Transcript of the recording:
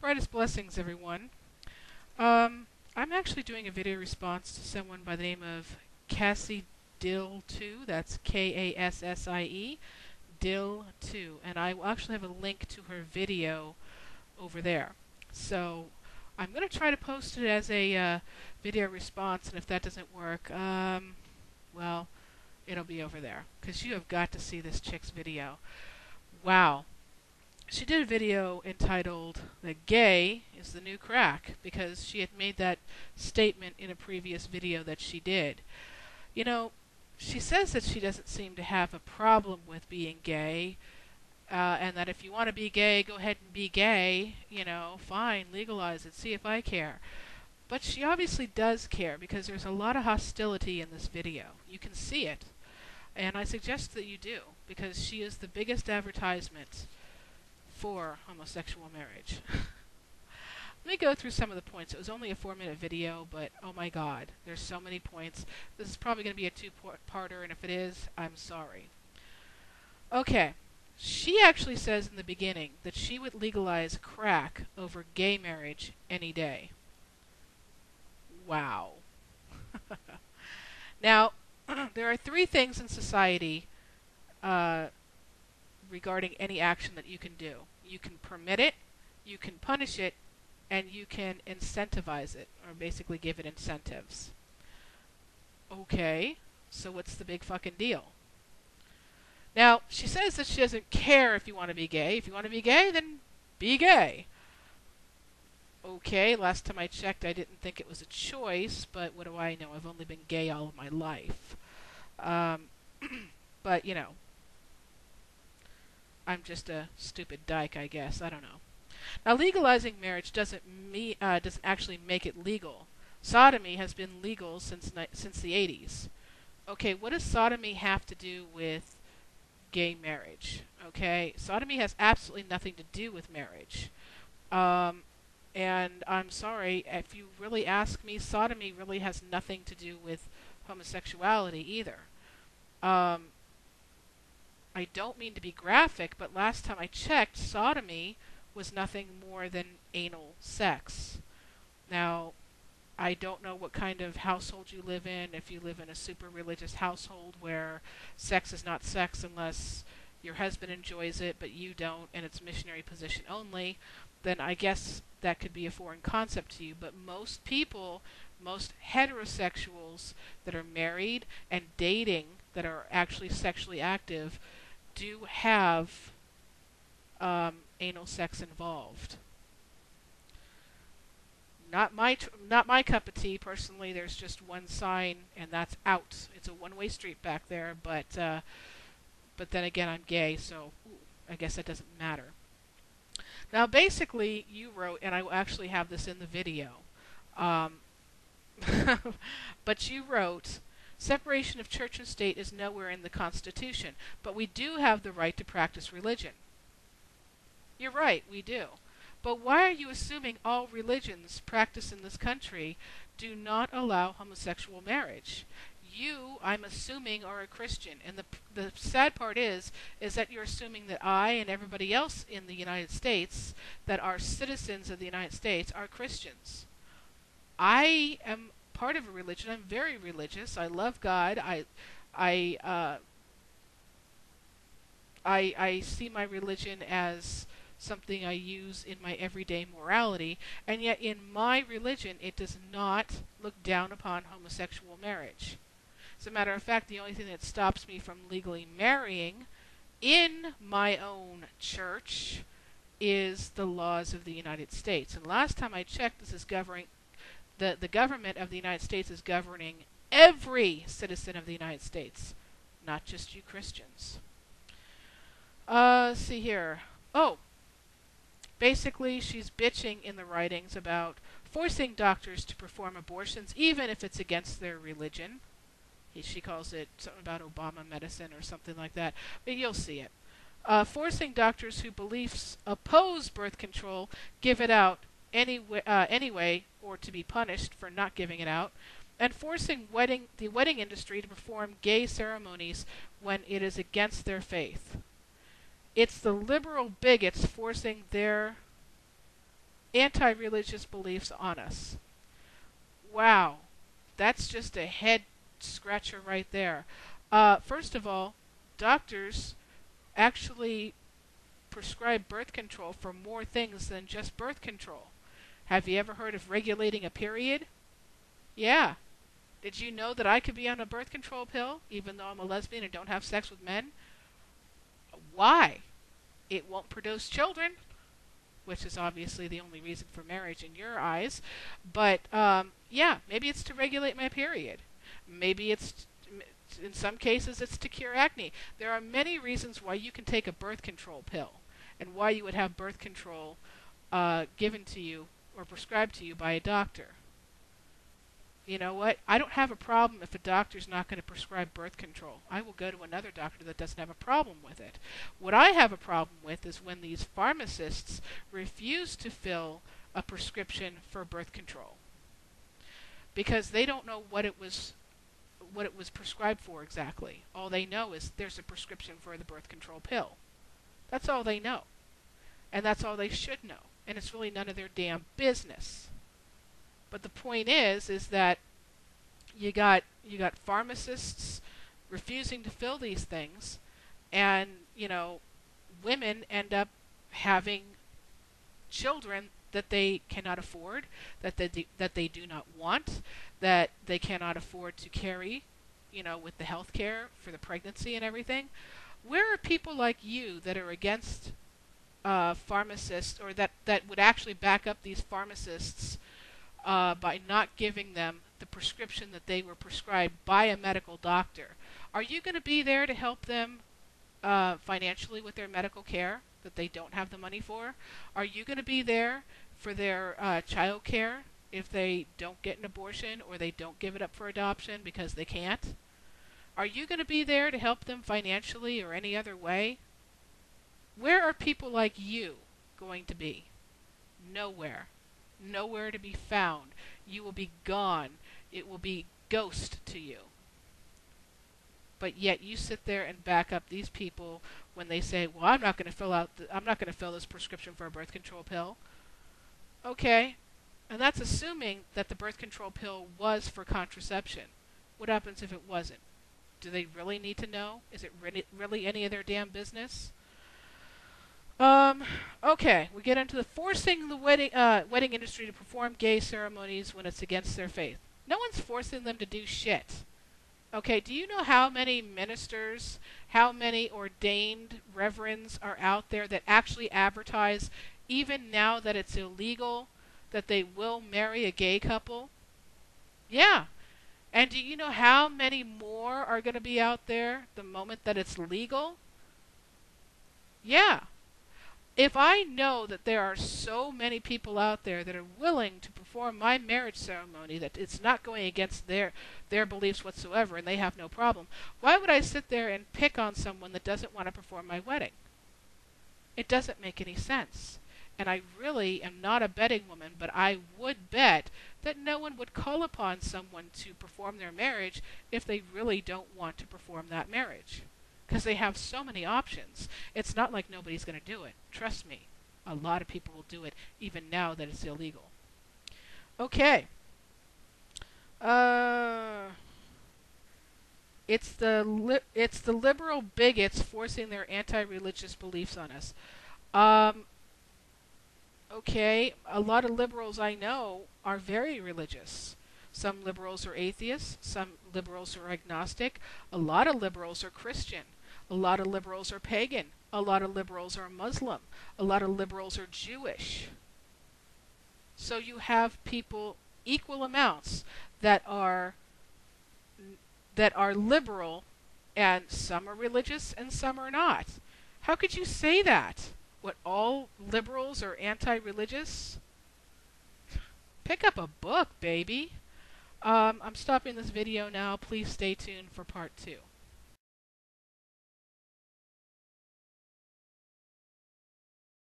Brightest blessings, everyone. I'm actually doing a video response to someone by the name of Cassie Dill2. That's Kassie Dill2, and I will actually have a link to her video over there. So I'm going to try to post it as a video response, and if that doesn't work, well, it'll be over there, because you have got to see this chick's video. Wow. She did a video entitled "The Gay is the New Crack," because she had made that statement in a previous video that she did. You know, she says that she doesn't seem to have a problem with being gay, and that if you want to be gay, go ahead and be gay, fine, legalize it, see if I care. But she obviously does care, because there's a lot of hostility in this video. You can see it. And I suggest that you do, because she is the biggest advertisement for homosexual marriage. Let me go through some of the points. It was only a 4-minute video, but oh my god, there's so many points. This is probably going to be a two-parter, and if it is, I'm sorry. Okay, she actually says in the beginning that she would legalize crack over gay marriage any day. Wow. Now, there are 3 things in society regarding any action that you can do. You can permit it, you can punish it, and you can incentivize it, or basically give it incentives. Okay, so what's the big fucking deal? Now, she says that she doesn't care if you want to be gay. If you want to be gay, then be gay. Okay, last time I checked, I didn't think it was a choice, but what do I know? I've only been gay all of my life. But, I'm just a stupid dyke, I guess. I don't know. Now, legalizing marriage doesn't actually make it legal. Sodomy has been legal since the 80s. Okay, what does sodomy have to do with gay marriage? Okay, sodomy has absolutely nothing to do with marriage. And I'm sorry, if you really ask me, sodomy really has nothing to do with homosexuality either. I don't mean to be graphic, but last time I checked, sodomy was nothing more than anal sex. Now, I don't know what kind of household you live in. If you live in a super religious household where sex is not sex unless your husband enjoys it but you don't, and it's missionary position only, then I guess that could be a foreign concept to you. But most people, most heterosexuals that are married and dating, that are actually sexually active, do have anal sex involved. Not my cup of tea, personally. There's just one sign, and that's out. It's a one-way street back there, but then again, I'm gay, so I guess that doesn't matter. Now, basically, you wrote, and I will actually have this in the video, but you wrote, separation of church and state is nowhere in the Constitution, but we do have the right to practice religion. You're right, we do. But why are you assuming all religions practiced in this country do not allow homosexual marriage? You, I'm assuming, are a Christian, and the sad part is that you're assuming that I and everybody else in the United States that are citizens of the United States are Christians. I am part of a religion. I'm very religious. I love God. I see my religion as something I use in my everyday morality, and yet in my religion it does not look down upon homosexual marriage. As a matter of fact, the only thing that stops me from legally marrying in my own church is the laws of the United States. And last time I checked, this is governing the government of the United States is governing every citizen of the United States, not just you Christians. Let's see here. Oh, basically she's bitching in the writings about forcing doctors to perform abortions, even if it's against their religion. She calls it something about Obama medicine or something like that, but you'll see it. Forcing doctors whose beliefs oppose birth control give it out anyway, or to be punished for not giving it out, and forcing the wedding industry to perform gay ceremonies when it is against their faith. It's the liberal bigots forcing their anti-religious beliefs on us. Wow, that's just a head scratcher right there. First of all, doctors actually prescribe birth control for more things than just birth control. Have you ever heard of regulating a period? Yeah. Did you know that I could be on a birth control pill even though I'm a lesbian and don't have sex with men? Why? It won't produce children, which is obviously the only reason for marriage in your eyes. But yeah, maybe it's to regulate my period. Maybe it's, in some cases, it's to cure acne. There are many reasons why you can take a birth control pill and why you would have birth control given to you or prescribed to you by a doctor. You know what? I don't have a problem if a doctor's not going to prescribe birth control. I will go to another doctor that doesn't have a problem with it. What I have a problem with is when these pharmacists refuse to fill a prescription for birth control because they don't know what it was prescribed for exactly. All they know is there's a prescription for the birth control pill. That's all they know. And that's all they should know. And it's really none of their damn business. But the point is that you got pharmacists refusing to fill these things, and women end up having children that they cannot afford, that they do not want, that they cannot afford to carry, with the health care for the pregnancy and everything. Where are people like you that are against pharmacists, or that would actually back up these pharmacists by not giving them the prescription that they were prescribed by a medical doctor? Are you going to be there to help them financially with their medical care that they don't have the money for? Are you going to be there for their child care if they don't get an abortion or they don't give it up for adoption because they can't? Are you going to be there to help them financially or any other way? Where are people like you going to be? Nowhere. Nowhere to be found. You will be gone. It will be ghost to you. But yet you sit there and back up these people when they say, "Well, I'm not going to fill this prescription for a birth control pill." Okay, and that's assuming that the birth control pill was for contraception. What happens if it wasn't? Do they really need to know? Is it really any of their damn business? Okay, we get into the forcing the wedding industry to perform gay ceremonies when it's against their faith. No one's forcing them to do shit. Okay, do you know how many ministers, how many ordained reverends are out there that actually advertise, even now that it's illegal, that they will marry a gay couple? Yeah. And do you know how many more are going to be out there the moment that it's legal? Yeah. If I know that there are so many people out there that are willing to perform my marriage ceremony, that it's not going against their beliefs whatsoever and they have no problem, why would I sit there and pick on someone that doesn't want to perform my wedding? It doesn't make any sense. And I really am not a betting woman, but I would bet that no one would call upon someone to perform their marriage if they really don't want to perform that marriage. Because they have so many options. It's not like nobody's going to do it. Trust me. A lot of people will do it, even now that it's illegal. Okay. It's the liberal bigots forcing their anti-religious beliefs on us. Okay, a lot of liberals I know are very religious. Some liberals are atheists. Some liberals are agnostic. A lot of liberals are Christian. A lot of liberals are pagan. A lot of liberals are Muslim. A lot of liberals are Jewish. So you have people, equal amounts, that are liberal, and some are religious and some are not. How could you say that? What, all liberals are anti-religious? Pick up a book, baby. I'm stopping this video now. Please stay tuned for part 2.